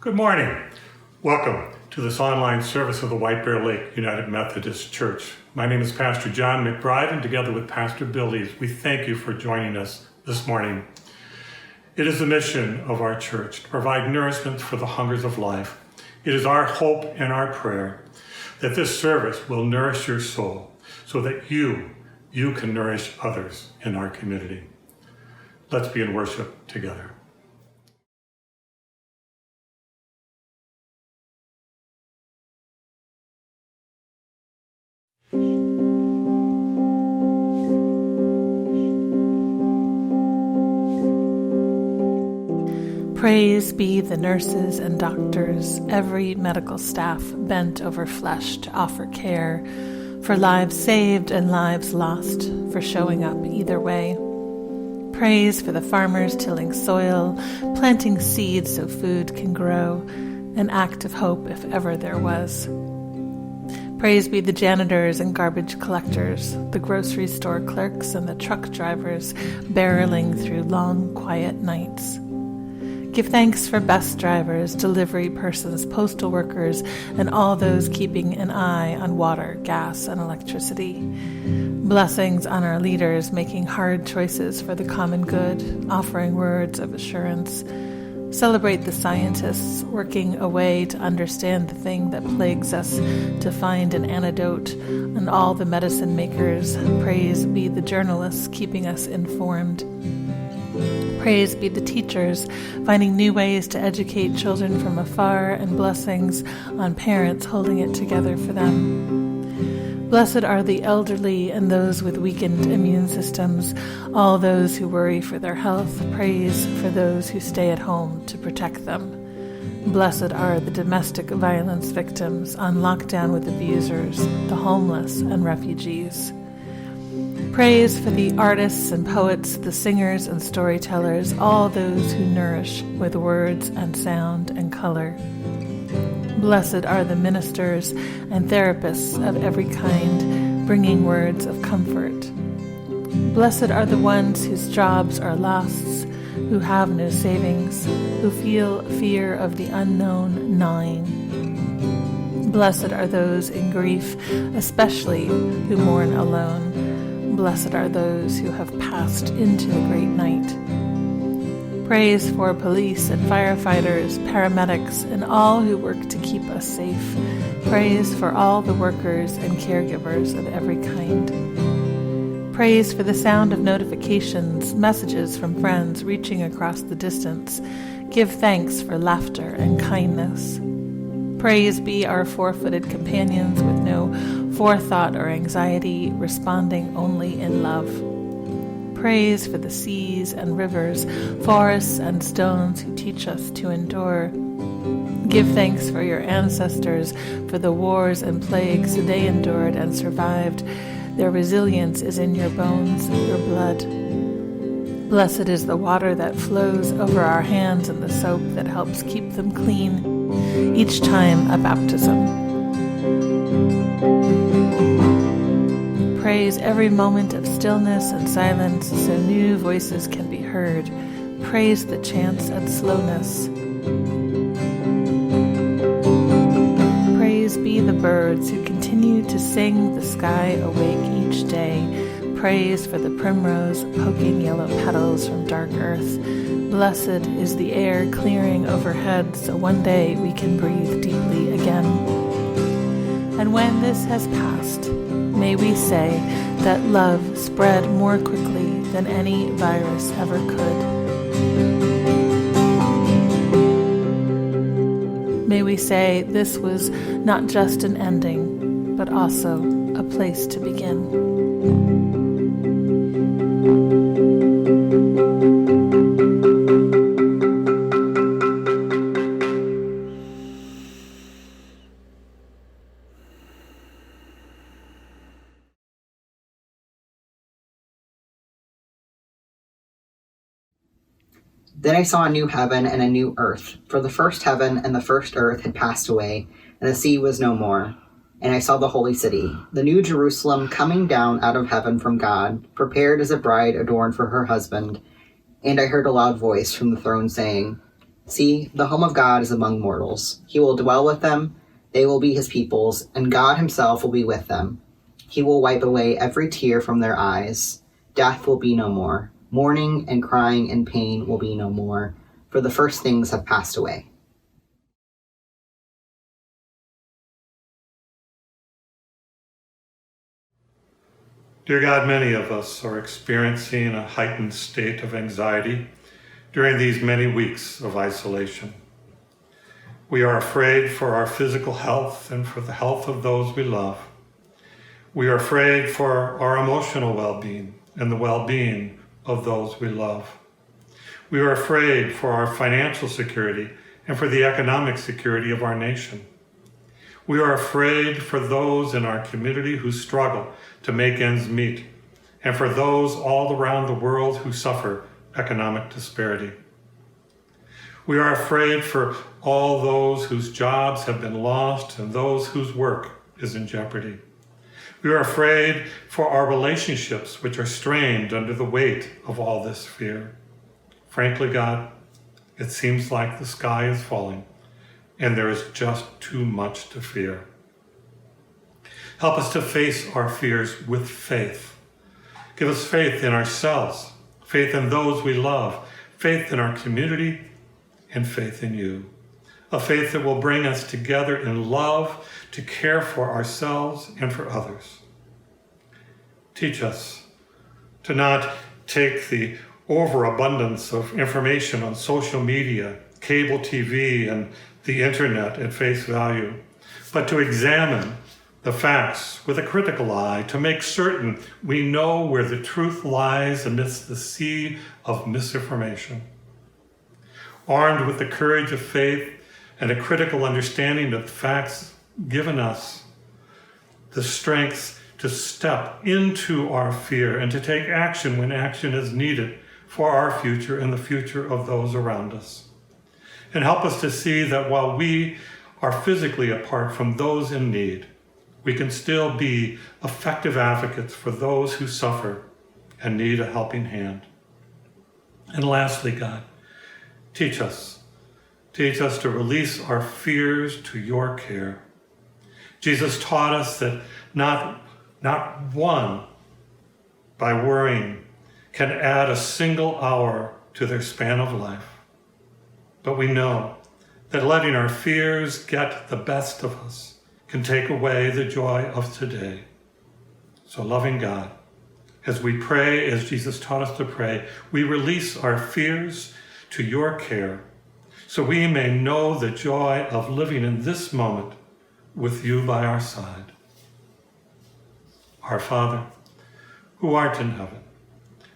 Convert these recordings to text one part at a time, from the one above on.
Good morning. Welcome to this online service of the White Bear Lake United Methodist Church. My name is Pastor John McBride, and together with Pastor Bill Lees, we thank you for joining us this morning. It is the mission of our church to provide nourishment for the hungers of life. It is our hope and our prayer that this service will nourish your soul so that you can nourish others in our community. Let's be in worship together. Praise be the nurses and doctors, every medical staff bent over flesh to offer care, for lives saved and lives lost, for showing up either way. Praise for the farmers tilling soil, planting seeds so food can grow, an act of hope if ever there was. Praise be the janitors and garbage collectors, the grocery store clerks and the truck drivers barreling through long, quiet nights. Give thanks for bus drivers, delivery persons, postal workers, and all those keeping an eye on water, gas, and electricity. Blessings on our leaders making hard choices for the common good, offering words of assurance. Celebrate the scientists working a way to understand the thing that plagues us, to find an antidote, and all the medicine makers. Praise be the journalists keeping us informed. Praise be the teachers, finding new ways to educate children from afar, and blessings on parents holding it together for them. Blessed are the elderly and those with weakened immune systems, all those who worry for their health. Praise for those who stay at home to protect them. Blessed are the domestic violence victims on lockdown with abusers, the homeless and refugees. Praise for the artists and poets, the singers and storytellers, all those who nourish with words and sound and color. Blessed are the ministers and therapists of every kind, bringing words of comfort. Blessed are the ones whose jobs are lost, who have no savings, who feel fear of the unknown gnawing. Blessed are those in grief, especially who mourn alone. Blessed are those who have passed into the great night. Praise for police and firefighters, paramedics, and all who work to keep us safe. Praise for all the workers and caregivers of every kind. Praise for the sound of notifications, messages from friends reaching across the distance. Give thanks for laughter and kindness. Praise be our four-footed companions with no forethought or anxiety, responding only in love. Praise for the seas and rivers, forests and stones who teach us to endure. Give thanks for your ancestors, for the wars and plagues they endured and survived. Their resilience is in your bones, your blood. Blessed is the water that flows over our hands and the soap that helps keep them clean each time a baptism. Praise every moment of stillness and silence so new voices can be heard. Praise the chants and slowness. Praise be the birds who continue to sing the sky awake each day. Praise for the primrose poking yellow petals from dark earth. Blessed is the air clearing overhead so one day we can breathe deeply again. And when this has passed, may we say that love spread more quickly than any virus ever could. May we say this was not just an ending, but also a place to begin. Then I saw a new heaven and a new earth, for the first heaven and the first earth had passed away, and the sea was no more. And I saw the holy city, the new Jerusalem, coming down out of heaven from God, prepared as a bride adorned for her husband. And I heard a loud voice from the throne saying, See, the home of God is among mortals. He will dwell with them, they will be his peoples, and God himself will be with them. He will wipe away every tear from their eyes. Death will be no more. Mourning and crying and pain will be no more, for the first things have passed away. Dear God, many of us are experiencing a heightened state of anxiety during these many weeks of isolation. We are afraid for our physical health and for the health of those we love. We are afraid for our emotional well-being and the well-being of those we love. We are afraid for our financial security and for the economic security of our nation. We are afraid for those in our community who struggle to make ends meet, and for those all around the world who suffer economic disparity. We are afraid for all those whose jobs have been lost and those whose work is in jeopardy. We are afraid for our relationships, which are strained under the weight of all this fear. Frankly, God, it seems like the sky is falling, and there is just too much to fear. Help us to face our fears with faith. Give us faith in ourselves, faith in those we love, faith in our community, and faith in you. A faith that will bring us together in love to care for ourselves and for others. Teach us to not take the overabundance of information on social media, cable TV, and the internet at face value, but to examine the facts with a critical eye to make certain we know where the truth lies amidst the sea of misinformation. Armed with the courage of faith and a critical understanding of the facts given us, the strength to step into our fear and to take action when action is needed for our future and the future of those around us. And help us to see that while we are physically apart from those in need, we can still be effective advocates for those who suffer and need a helping hand. And lastly, God, teach us to release our fears to your care. Jesus taught us that not one, by worrying, can add a single hour to their span of life. But we know that letting our fears get the best of us can take away the joy of today. So, loving God, as we pray, as Jesus taught us to pray, we release our fears to your care, so we may know the joy of living in this moment with you by our side. Our Father, who art in heaven,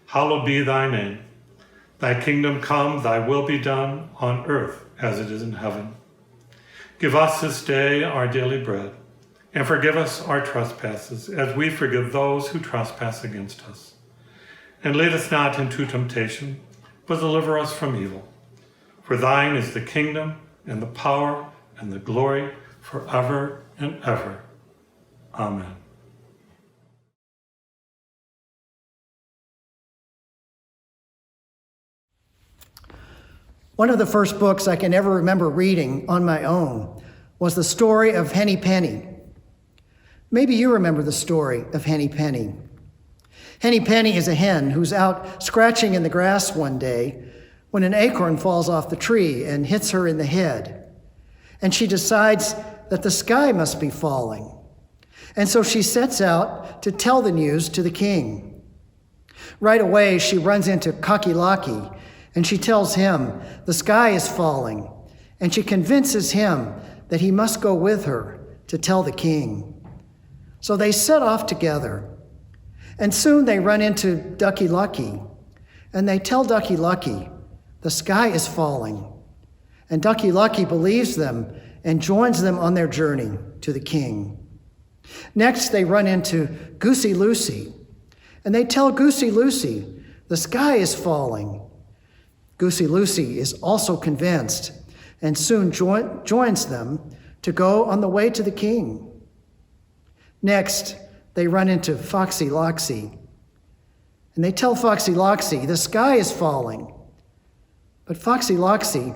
hallowed be thy name. Thy kingdom come, thy will be done on earth as it is in heaven. Give us this day our daily bread, and forgive us our trespasses, as we forgive those who trespass against us. And lead us not into temptation, but deliver us from evil. For thine is the kingdom, and the power, and the glory, forever and ever. Amen. One of the first books I can ever remember reading on my own was the story of Henny Penny. Maybe you remember the story of Henny Penny. Henny Penny is a hen who's out scratching in the grass one day when an acorn falls off the tree and hits her in the head. And she decides that the sky must be falling. And so she sets out to tell the news to the king. Right away, she runs into Kakilaki, and she tells him the sky is falling, and she convinces him that he must go with her to tell the king. So they set off together, and soon they run into Ducky Lucky, and they tell Ducky Lucky the sky is falling, and Ducky Lucky believes them and joins them on their journey to the king. Next, they run into Goosey Lucy, and they tell Goosey Lucy the sky is falling. Goosey Lucy is also convinced and soon joins them to go on the way to the king. Next, they run into Foxy Loxy, and they tell Foxy Loxy the sky is falling. But Foxy Loxy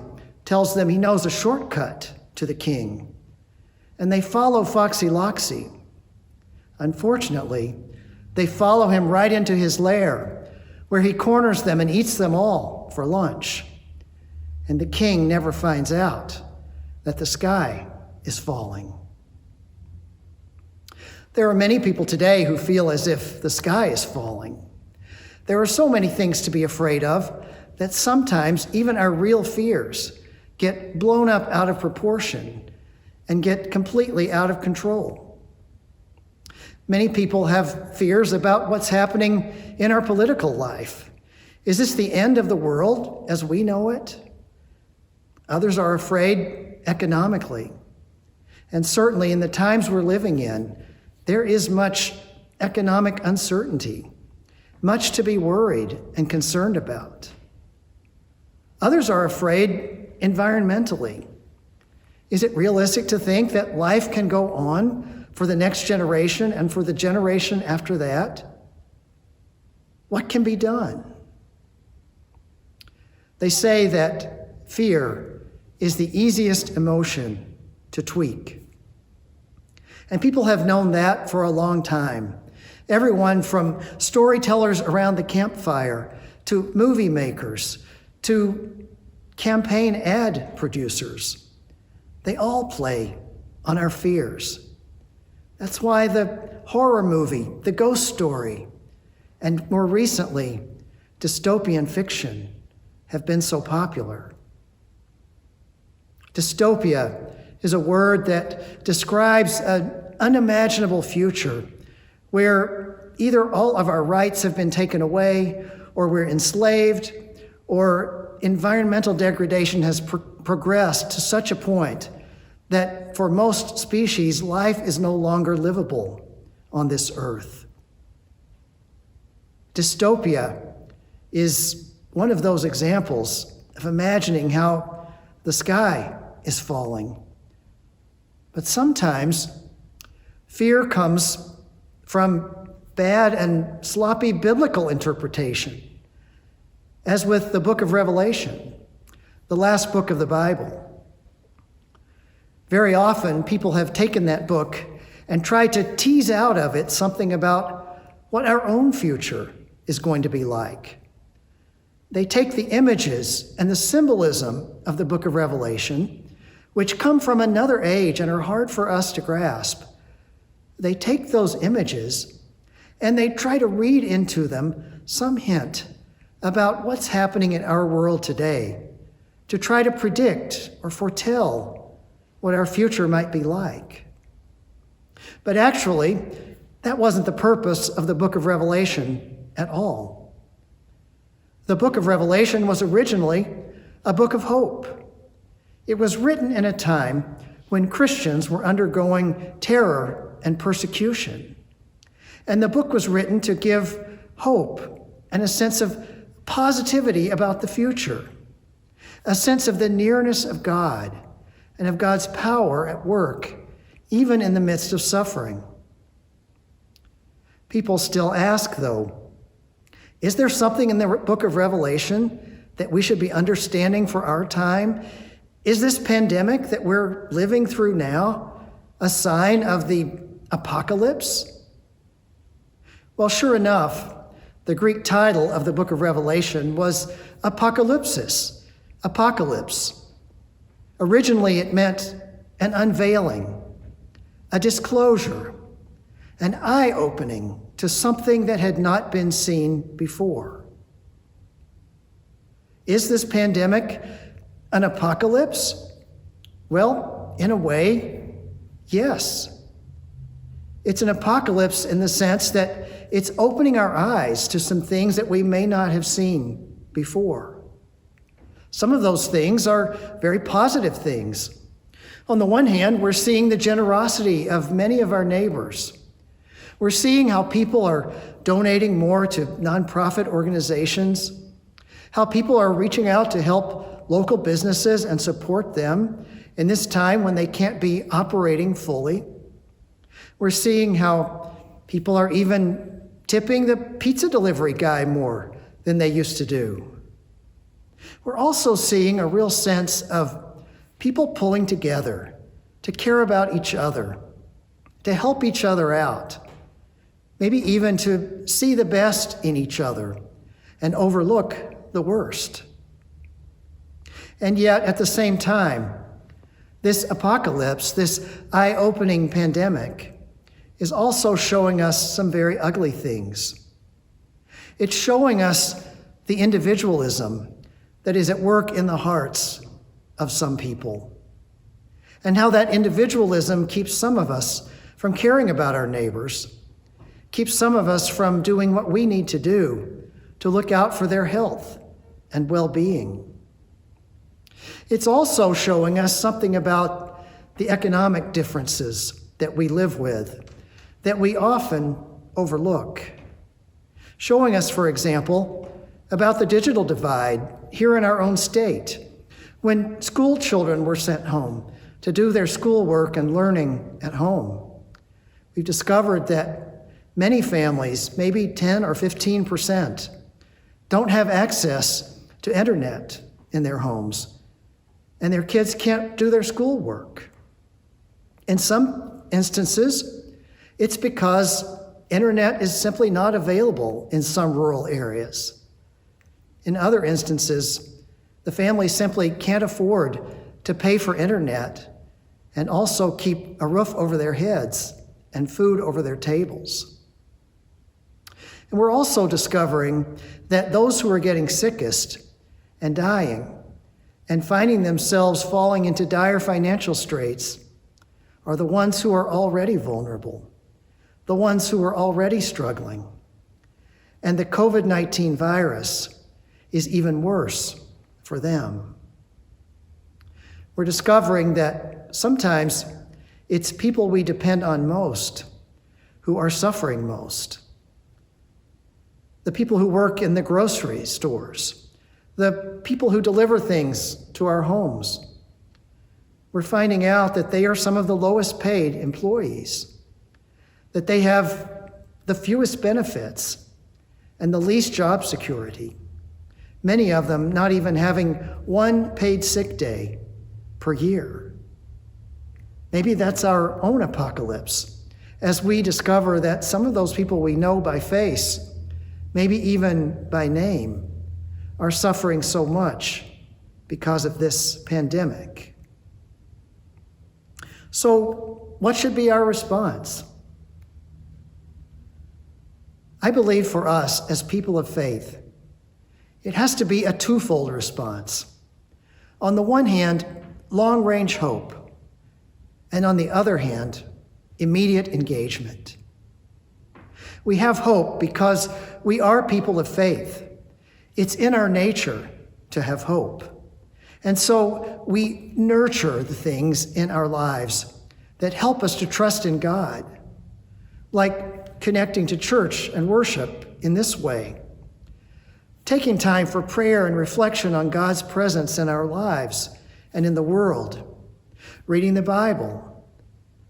tells them he knows a shortcut to the king, and they follow Foxy Loxy. Unfortunately, they follow him right into his lair, where he corners them and eats them all for lunch. And the king never finds out that the sky is falling. There are many people today who feel as if the sky is falling. There are so many things to be afraid of that sometimes even our real fears get blown up out of proportion and get completely out of control. Many people have fears about what's happening in our political life. Is this the end of the world as we know it? Others are afraid economically. And certainly in the times we're living in, there is much economic uncertainty, much to be worried and concerned about. Others are afraid environmentally. Is it realistic to think that life can go on for the next generation and for the generation after that? What can be done? They say that fear is the easiest emotion to tweak. And people have known that for a long time. Everyone from storytellers around the campfire to movie makers to campaign ad producers. They all play on our fears. That's why the horror movie, The Ghost Story, and more recently, dystopian fiction have been so popular. Dystopia is a word that describes an unimaginable future where either all of our rights have been taken away, or we're enslaved, or environmental degradation has progressed to such a point that for most species, life is no longer livable on this earth. Dystopia is one of those examples of imagining how the sky is falling. But sometimes fear comes from bad and sloppy biblical interpretation, as with the book of Revelation, the last book of the Bible. Very often, people have taken that book and tried to tease out of it something about what our own future is going to be like. They take the images and the symbolism of the book of Revelation, which come from another age and are hard for us to grasp. They take those images and they try to read into them some hint about what's happening in our world today, to try to predict or foretell what our future might be like. But actually, that wasn't the purpose of the book of Revelation at all. The book of Revelation was originally a book of hope. It was written in a time when Christians were undergoing terror and persecution. And the book was written to give hope and a sense of positivity about the future, a sense of the nearness of God and of God's power at work, even in the midst of suffering. People still ask, though, is there something in the book of Revelation that we should be understanding for our time? Is this pandemic that we're living through now a sign of the apocalypse? Well, sure enough, the Greek title of the book of Revelation was apocalypsis, apocalypse. Originally, it meant an unveiling, a disclosure, an eye-opening to something that had not been seen before. Is this pandemic an apocalypse? Well, in a way, yes. It's an apocalypse in the sense that it's opening our eyes to some things that we may not have seen before. Some of those things are very positive things. On the one hand, we're seeing the generosity of many of our neighbors. We're seeing how people are donating more to nonprofit organizations, how people are reaching out to help local businesses and support them in this time when they can't be operating fully. We're seeing how people are even tipping the pizza delivery guy more than they used to do. We're also seeing a real sense of people pulling together to care about each other, to help each other out, maybe even to see the best in each other and overlook the worst. And yet, at the same time, this apocalypse, this eye-opening pandemic, is also showing us some very ugly things. It's showing us the individualism that is at work in the hearts of some people, and how that individualism keeps some of us from caring about our neighbors, keeps some of us from doing what we need to do to look out for their health and well-being. It's also showing us something about the economic differences that we live with, that we often overlook. Showing us, for example, about the digital divide here in our own state, when school children were sent home to do their schoolwork and learning at home. We've discovered that many families, maybe 10 or 15%, don't have access to internet in their homes, and their kids can't do their schoolwork. In some instances, it's because internet is simply not available in some rural areas. In other instances, the family simply can't afford to pay for internet and also keep a roof over their heads and food over their tables. And we're also discovering that those who are getting sickest and dying and finding themselves falling into dire financial straits are the ones who are already vulnerable, the ones who are already struggling. And the COVID-19 virus is even worse for them. We're discovering that sometimes it's people we depend on most who are suffering most. The people who work in the grocery stores, the people who deliver things to our homes. We're finding out that they are some of the lowest paid employees, that they have the fewest benefits and the least job security, many of them not even having one paid sick day per year. Maybe that's our own apocalypse, as we discover that some of those people we know by face, maybe even by name, are suffering so much because of this pandemic. So, what should be our response? I believe for us as people of faith, it has to be a twofold response. On the one hand, long-range hope, and on the other hand, immediate engagement. We have hope because we are people of faith. It's in our nature to have hope. And so we nurture the things in our lives that help us to trust in God, like connecting to church and worship in this way, taking time for prayer and reflection on God's presence in our lives and in the world, reading the Bible,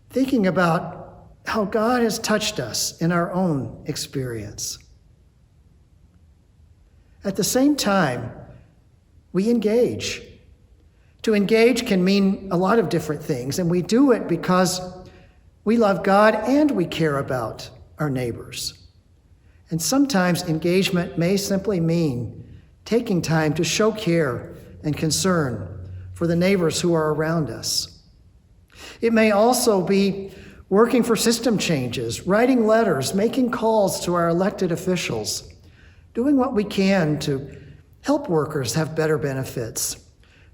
thinking about how God has touched us in our own experience. At the same time, we engage. To engage can mean a lot of different things, and we do it because we love God and we care about our neighbors. And sometimes engagement may simply mean taking time to show care and concern for the neighbors who are around us. It may also be working for system changes, writing letters, making calls to our elected officials, doing what we can to help workers have better benefits,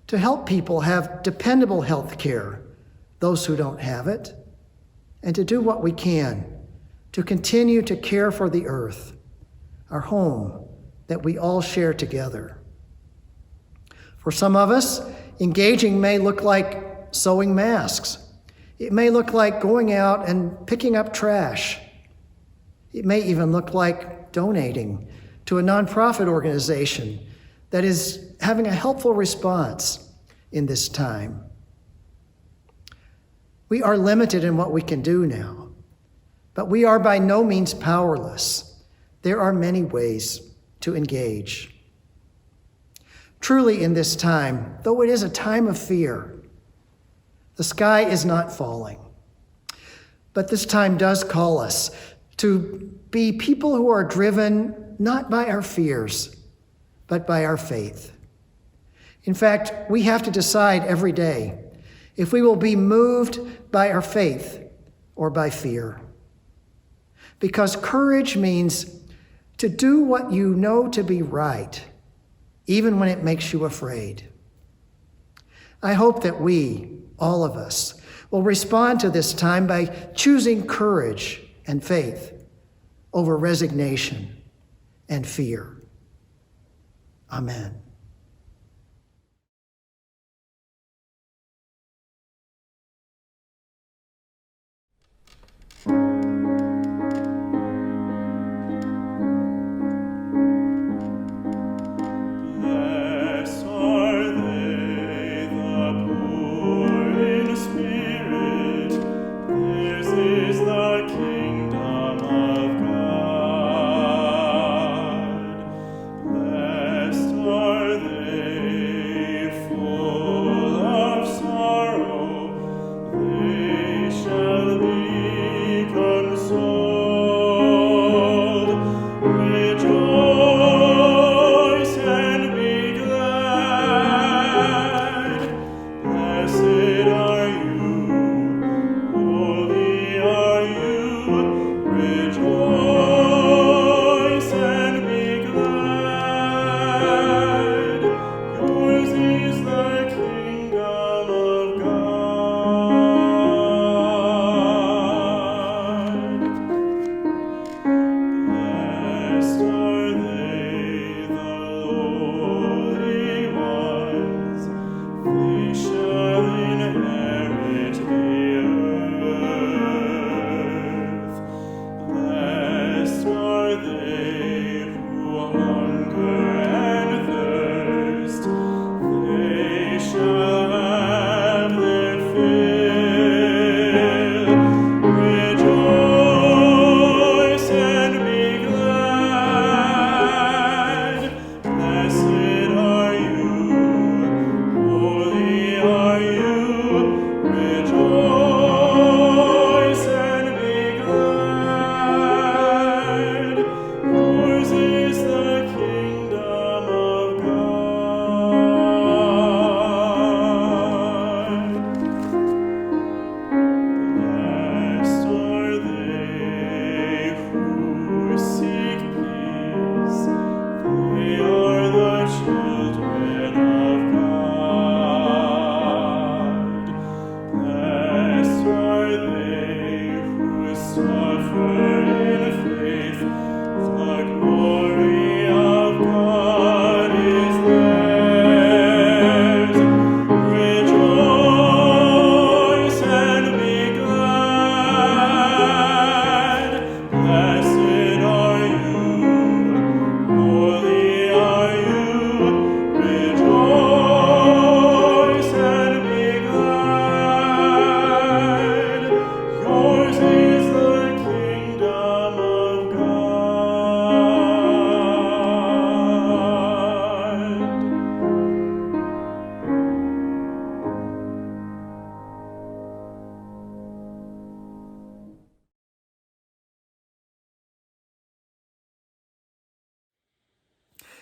to help people have dependable health care, those who don't have it, and to do what we can to continue to care for the earth, our home that we all share together. For some of us, engaging may look like sewing masks. It may look like going out and picking up trash. It may even look like donating to a nonprofit organization that is having a helpful response in this time. We are limited in what we can do now, but we are by no means powerless. There are many ways to engage. Truly, in this time, though it is a time of fear, the sky is not falling. But this time does call us to be people who are driven not by our fears, but by our faith. In fact, we have to decide every day if we will be moved by our faith or by fear. Because courage means to do what you know to be right, even when it makes you afraid. I hope that we, all of us, will respond to this time by choosing courage and faith over resignation and fear. Amen.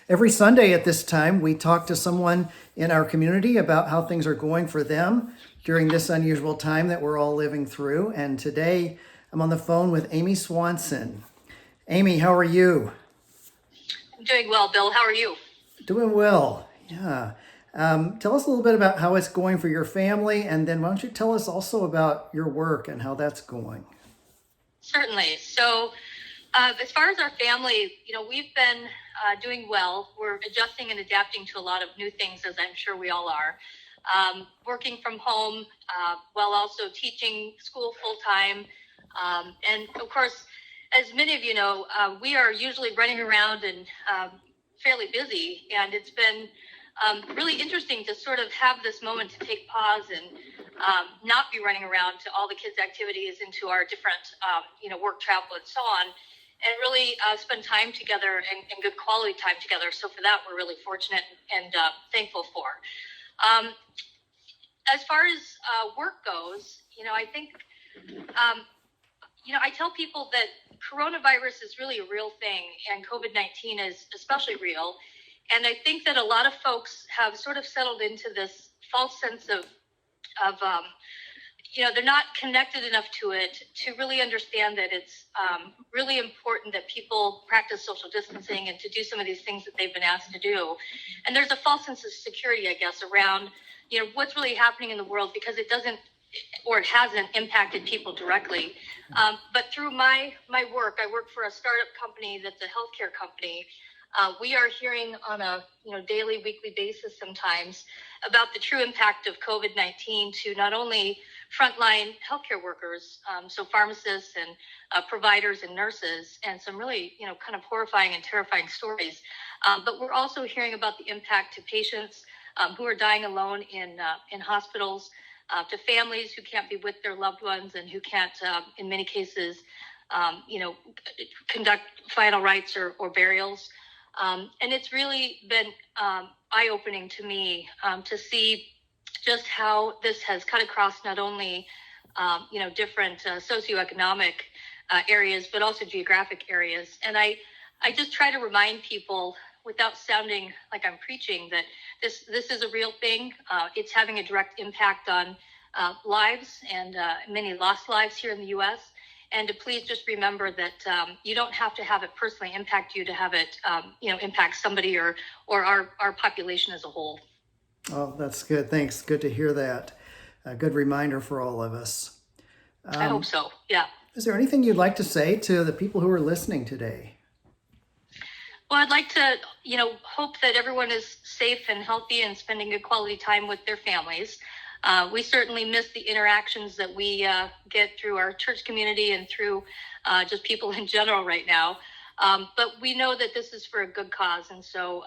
Every Sunday at this time, we talk to someone in our community about how things are going for them during this unusual time that we're all living through. And today, I'm on the phone with Amy Swanson. Amy, how are you? I'm doing well, Bill. How are you? Doing well, yeah. Tell us a little bit about how it's going for your family, and then why don't you tell us also about your work and how that's going? Certainly. So, as far as our family, we've been doing well. We're adjusting and adapting to a lot of new things, as I'm sure we all are. Working from home while also teaching school full-time. And of course, as many of you know, we are usually running around and fairly busy. And it's been really interesting to sort of have this moment to take pause and not be running around to all the kids' activities and to our different, work, travel, and so on. and really spend time together and good quality time together. So for that, we're really fortunate and thankful for. As far as work goes, I think, I tell people that coronavirus is really a real thing, and COVID-19 is especially real. And I think that a lot of folks have sort of settled into this false sense of they're not connected enough to it to really understand that it's really important that people practice social distancing and to do some of these things that they've been asked to do. And there's a false sense of security, I guess, around, what's really happening in the world, because it doesn't, or it hasn't impacted people directly. But through my work, I work for a startup company that's a healthcare company. We are hearing on a daily, weekly basis sometimes about the true impact of COVID-19 to not only frontline healthcare workers, so pharmacists and providers and nurses, and some really kind of horrifying and terrifying stories. But we're also hearing about the impact to patients who are dying alone in hospitals, to families who can't be with their loved ones and who can't, in many cases, conduct final rites or burials. And it's really been eye-opening to me to see just how this has cut across not only, different socioeconomic areas, but also geographic areas. And I just try to remind people, without sounding like I'm preaching, that this is a real thing. It's having a direct impact on lives, and many lost lives here in the U.S. And to please just remember that you don't have to have it personally impact you to have it, impact somebody or our population as a whole. Oh, that's good. Thanks. Good to hear that. A good reminder for all of us. I hope so. Yeah. Is there anything you'd like to say to the people who are listening today? Well, I'd like to, hope that everyone is safe and healthy and spending good quality time with their families. We certainly miss the interactions that we get through our church community and through just people in general right now. But we know that this is for a good cause. And so,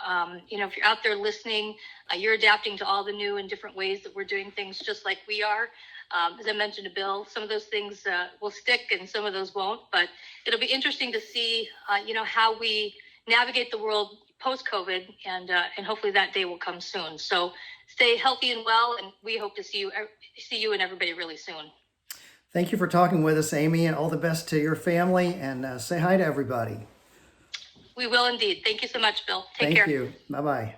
if you're out there listening, you're adapting to all the new and different ways that we're doing things just like we are. As I mentioned to Bill, some of those things will stick and some of those won't. But it'll be interesting to see, how we navigate the world post-COVID, and hopefully that day will come soon. So stay healthy and well, and we hope to see you and everybody really soon. Thank you for talking with us, Amy, and all the best to your family, and say hi to everybody. We will indeed. Thank you so much, Bill. Take care. Thank you. Bye-bye.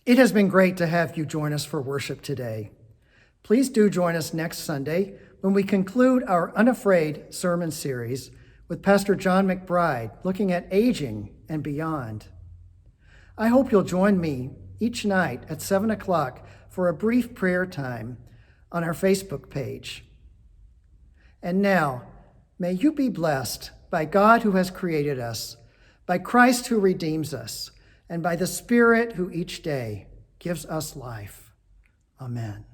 It has been great to have you join us for worship today. Please do join us next Sunday when we conclude our Unafraid sermon series with Pastor John McBride, looking at aging and beyond. I hope you'll join me each night at 7 o'clock for a brief prayer time on our Facebook page. And now, may you be blessed by God who has created us, by Christ who redeems us, and by the Spirit who each day gives us life. Amen.